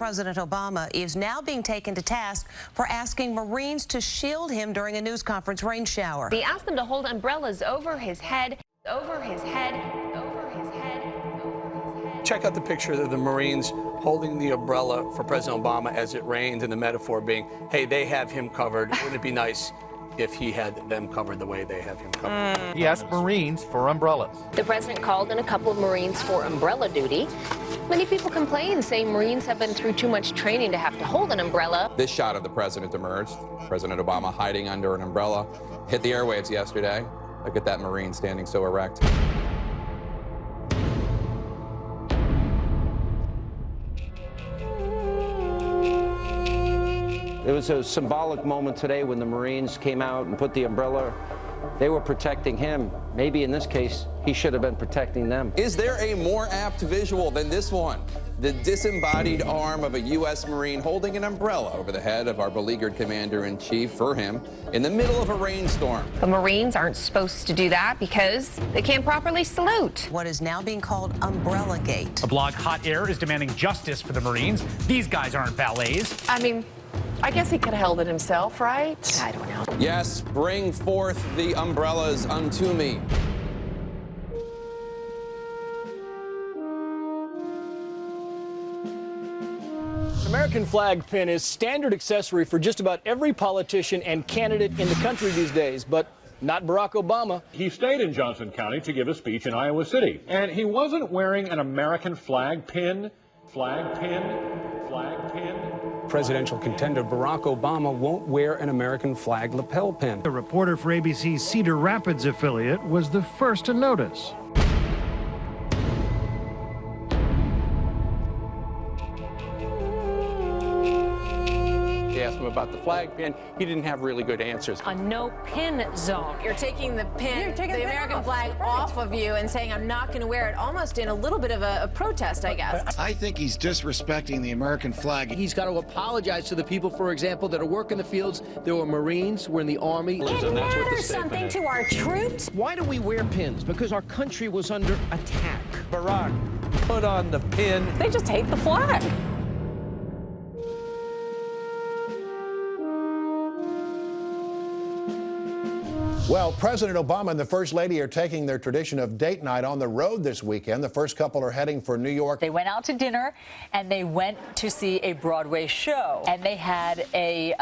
President Obama is now being taken to task for asking Marines to shield him during a news conference rain shower. He asked them to hold umbrellas over his head, over his head, over his head, over his head. Check out the picture of the Marines holding the umbrella for President Obama as it rained, and the metaphor being, hey, they have him covered. Wouldn't it be nice if he had them covered the way they have him covered? He asked Marines for umbrellas. The president called in a couple of Marines for umbrella duty. Many people complain, saying Marines have been through too much training to have to hold an umbrella. This shot of the president emerged. President Obama hiding under an umbrella. Hit the airwaves yesterday. Look at that Marine standing so erect. It was a symbolic moment today when the Marines came out and put the umbrella. They were protecting him. Maybe in this case, he should have been protecting them. Is there a more apt visual than this one? The disembodied arm of a U.S. Marine holding an umbrella over the head of our beleaguered commander-in-chief for him in the middle of a rainstorm. The Marines aren't supposed to do that because they can't properly salute. What is now being called Umbrella Gate. A blog Hot Air is demanding justice for the Marines. These guys aren't ballets. I mean, I guess he could have held it himself, right? I don't know. Yes, bring forth the umbrellas unto me. American flag pin is standard accessory for just about every politician and candidate in the country these days, but not Barack Obama. He stayed in Johnson County to give a speech in Iowa City, and he wasn't wearing an American flag pin. Flag pin. Flag pin. Presidential contender Barack Obama won't wear an American flag lapel pin. A reporter for ABC's Cedar Rapids affiliate was the first to notice. They asked him about the flag pin. He didn't have really good answers. A no pin zone. You're taking the pin, the American flag off of you and saying, I'm not going to wear it, almost in a little bit of a protest, I guess. I think he's disrespecting the American flag. He's got to apologize to the people, for example, that are working the fields. There were Marines, were in the Army. It matters something to our troops. Why do we wear pins? Because our country was under attack. Barack, put on the pin. They just hate the flag. Well, President Obama and the First Lady are taking their tradition of date night on the road this weekend. The first couple are heading for New York. They went out to dinner and they went to see a Broadway show, and they had a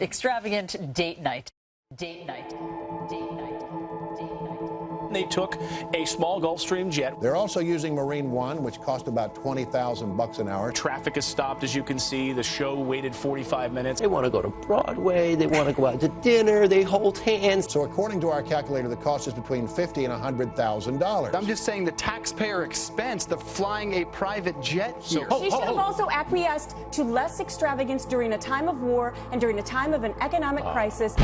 extravagant date night. Date night. Date night. They took a small Gulfstream jet. They're also using Marine One, which cost about $20,000 an hour. Traffic is stopped, as you can see. The show waited 45 minutes. They want to go to Broadway. They want to go out to dinner. They hold hands. So according to our calculator, the cost is between $50,000 and $100,000. I'm just saying the taxpayer expense, the flying a private jet here. He should have also acquiesced to less extravagance during a time of war and during a time of an economic crisis.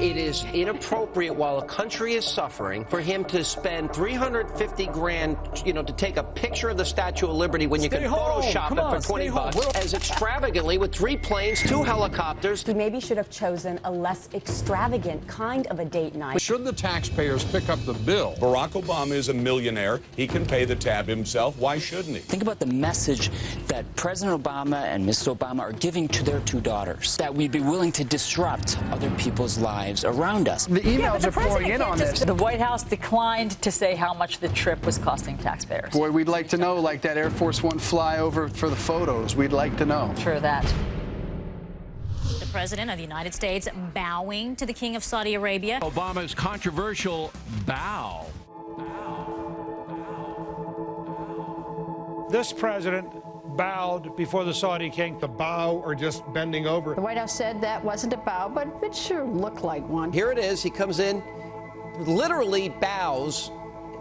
It is inappropriate while a country is suffering for him to spend $350 grand, to take a picture of the Statue of Liberty when you can Photoshop it for $20 as extravagantly with 3 planes, 2 helicopters. He maybe should have chosen a less extravagant kind of a date night. Should the taxpayers pick up the bill? Barack Obama is a millionaire. He can pay the tab himself. Why shouldn't he? Think about the message that President Obama and Mrs. Obama are giving to their 2 daughters, that we'd be willing to disrupt other people's lives around us. The emails are pouring in on this. The White House declined to say how much the trip was costing taxpayers. Boy, we'd like to know, like that Air Force One flyover for the photos. We'd like to know. Sure that. The President of the United States bowing to the King of Saudi Arabia. Obama's controversial bow. This president bowed before the Saudi king. The bow or just bending over. The White House said that wasn't a bow, but it sure looked like one. Here it is. He comes in, literally bows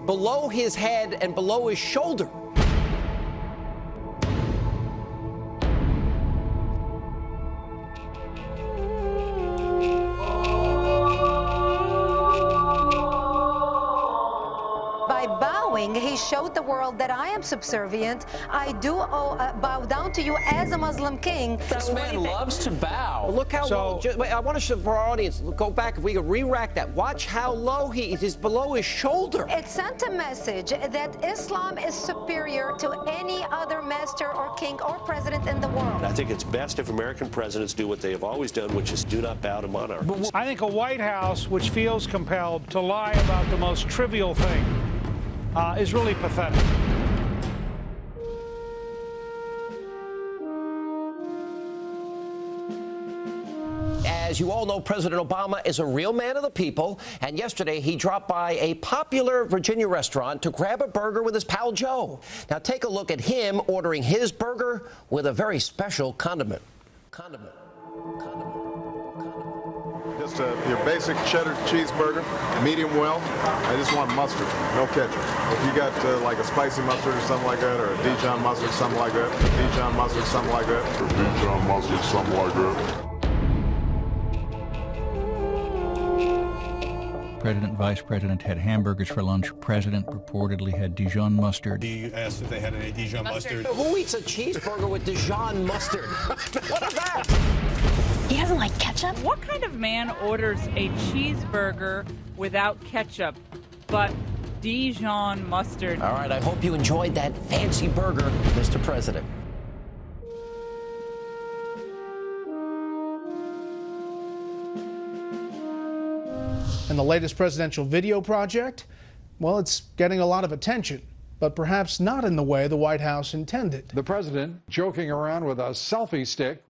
below his head and below his shoulder. By bowing, king. He showed the world that I am subservient. I do bow down to you as a Muslim king. This man loves to bow. Look how low. Wait, I want to show for our audience. Go back if we could re-rack that. Watch how low he is. He's below his shoulder. It sent a message that Islam is superior to any other master or king or president in the world. I think it's best if American presidents do what they have always done, which is do not bow to monarchs. I think a White House which feels compelled to lie about the most trivial thing is really pathetic. As you all know, President Obama is a real man of the people, and yesterday he dropped by a popular Virginia restaurant to grab a burger with his pal Joe. Now take a look at him ordering his burger with a very special condiment. Just your basic cheddar cheeseburger, medium well. I just want mustard, no ketchup. If you got like a spicy mustard or something like that, or a Dijon mustard, something like that, Dijon mustard, something like that, or Dijon mustard, something like that. President and Vice President had hamburgers for lunch. President reportedly had Dijon mustard. He asked if they had any Dijon mustard. Who eats a cheeseburger with Dijon mustard? What is that? He doesn't like ketchup? What kind of man orders a cheeseburger without ketchup, but Dijon mustard? All right, I hope you enjoyed that fancy burger, Mr. President. And the latest presidential video project, well, it's getting a lot of attention, but perhaps not in the way the White House intended. The president joking around with a selfie stick.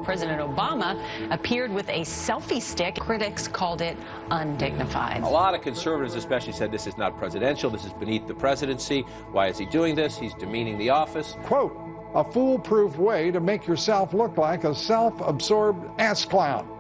President Obama appeared with a selfie stick. Critics called it undignified. A lot of conservatives especially said this is not presidential, this is beneath the presidency. Why is he doing this? He's demeaning the office. Quote, a foolproof way to make yourself look like a self-absorbed ass clown.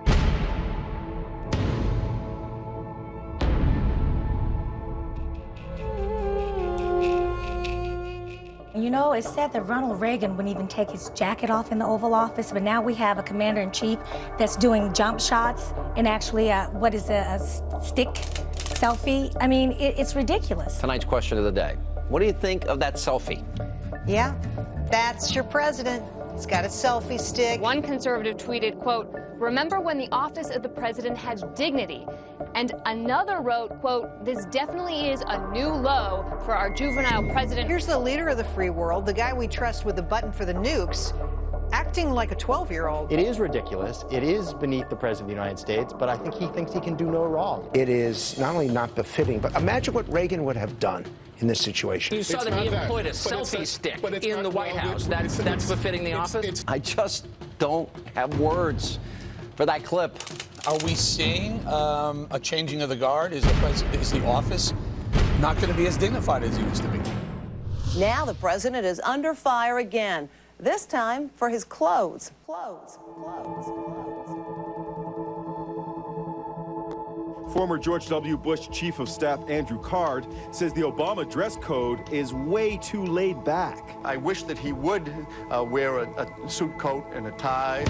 You know, it's said that Ronald Reagan wouldn't even take his jacket off in the Oval Office, but now we have a commander-in-chief that's doing jump shots and actually, a stick selfie. I mean, it's ridiculous. Tonight's question of the day. What do you think of that selfie? Yeah, that's your president. He's got a selfie stick. One conservative tweeted, quote, remember when the office of the president had dignity? And another wrote, quote, this definitely is a new low for our juvenile president. Here's the leader of the free world, the guy we trust with the button for the nukes, acting like a 12-year-old. It is ridiculous. It is beneath the President of the United States, but I think he thinks he can do no wrong. It is not only not befitting, but imagine what Reagan would have done in this situation. You saw that he employed a selfie stick in the White House. That's befitting the office? I just don't have words for that clip. Are we seeing a changing of the guard? Is the office not going to be as dignified as it used to be? Now the president is under fire again, this time for his clothes. Former George W. Bush Chief of Staff Andrew Card says the Obama dress code is way too laid back. I wish that he would wear a suit coat and a tie.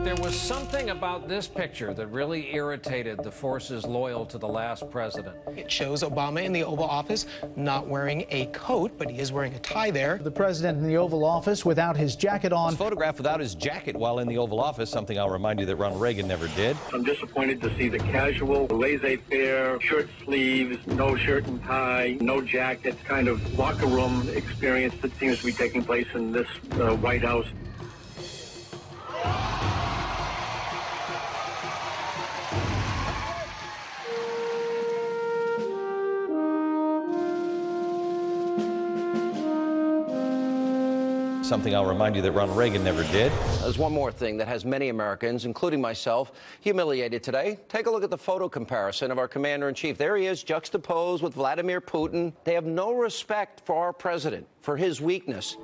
There was something about this picture that really irritated the forces loyal to the last president. It shows Obama in the Oval Office not wearing a coat, but he is wearing a tie there. The president in the Oval Office without his jacket on. His photograph without his jacket while in the Oval Office, something I'll remind you that Ronald Reagan never did. I'm disappointed to see the casual, laissez-faire, shirt sleeves, no shirt and tie, no jacket, kind of locker room experience that seems to be taking place in this White House. Something I'll remind you that Ronald Reagan never did. There's one more thing that has many Americans, including myself, humiliated today. Take a look at the photo comparison of our commander-in-chief. There he is, juxtaposed with Vladimir Putin. They have no respect for our president, for his weakness.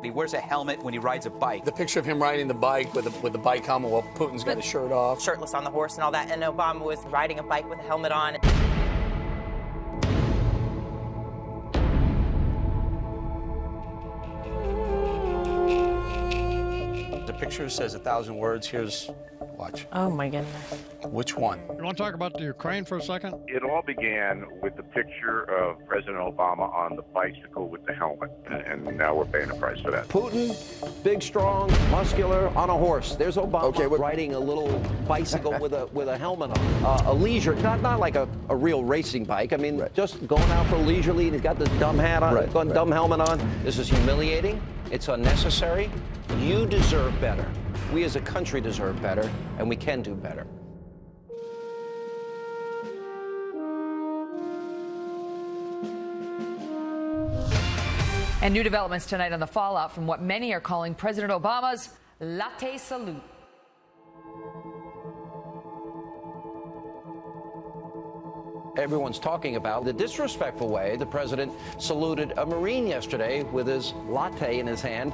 He wears a helmet when he rides a bike. The picture of him riding the bike with the bike helmet while Putin's got his shirt off. Shirtless on the horse and all that, and Obama was riding a bike with a helmet on. picture says 1,000 words. Here's, watch. Oh, my goodness. Which one? You want to talk about the Ukraine for a second? It all began with the picture of President Obama on the bicycle with the helmet, and now we're paying the price for that. Putin, big, strong, muscular, on a horse. There's Obama riding a little bicycle with a helmet on. A leisure, not like a real racing bike. I mean, just going out for leisurely. He's got this dumb hat on, dumb helmet on. This is humiliating. It's unnecessary. You deserve better. We as a country deserve better, and we can do better. And new developments tonight on the fallout from what many are calling President Obama's latte salute. Everyone's talking about the disrespectful way the president saluted a Marine yesterday with his latte in his hand.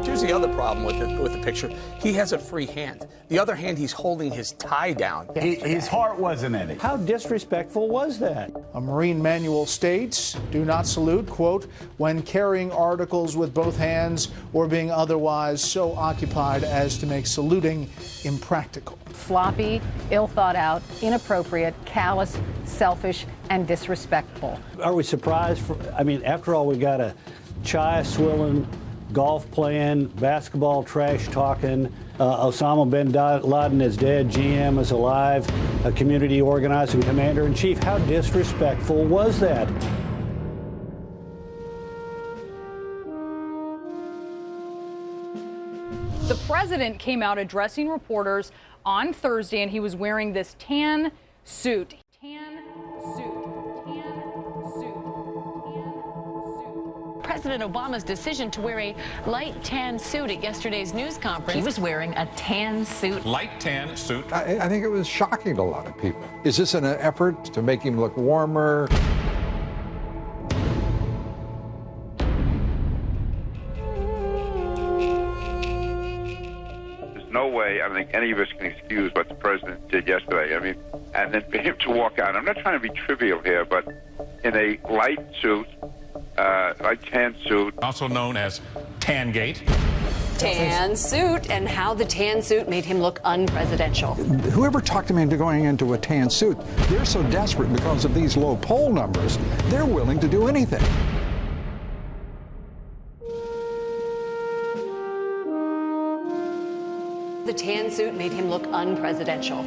Here's the other problem with the picture. He has a free hand. The other hand, he's holding his tie down. His heart wasn't in it. How disrespectful was that? A Marine manual states, do not salute, quote, when carrying articles with both hands or being otherwise so occupied as to make saluting impractical. Sloppy, ill thought out, inappropriate, callous, selfish, and disrespectful. Are we surprised? After all, we got a chai swilling, golf playing, basketball trash talking, Osama bin Laden is dead, GM is alive, a community organizing commander-in-chief. How disrespectful was that? The president came out addressing reporters on Thursday, and he was wearing this tan suit. President Obama's decision to wear a light tan suit at yesterday's news conference. He was wearing a tan suit. Light tan suit. I think it was shocking to a lot of people. Is this an effort to make him look warmer? There's no way I think any of us can excuse what the president did yesterday. And then for him to walk out, I'm not trying to be trivial here, but in a light suit, like tan suit. Also known as Tangate. Tan suit, and how the tan suit made him look unpresidential. Whoever talked him into going into a tan suit, they're so desperate because of these low poll numbers, they're willing to do anything. The tan suit made him look unpresidential.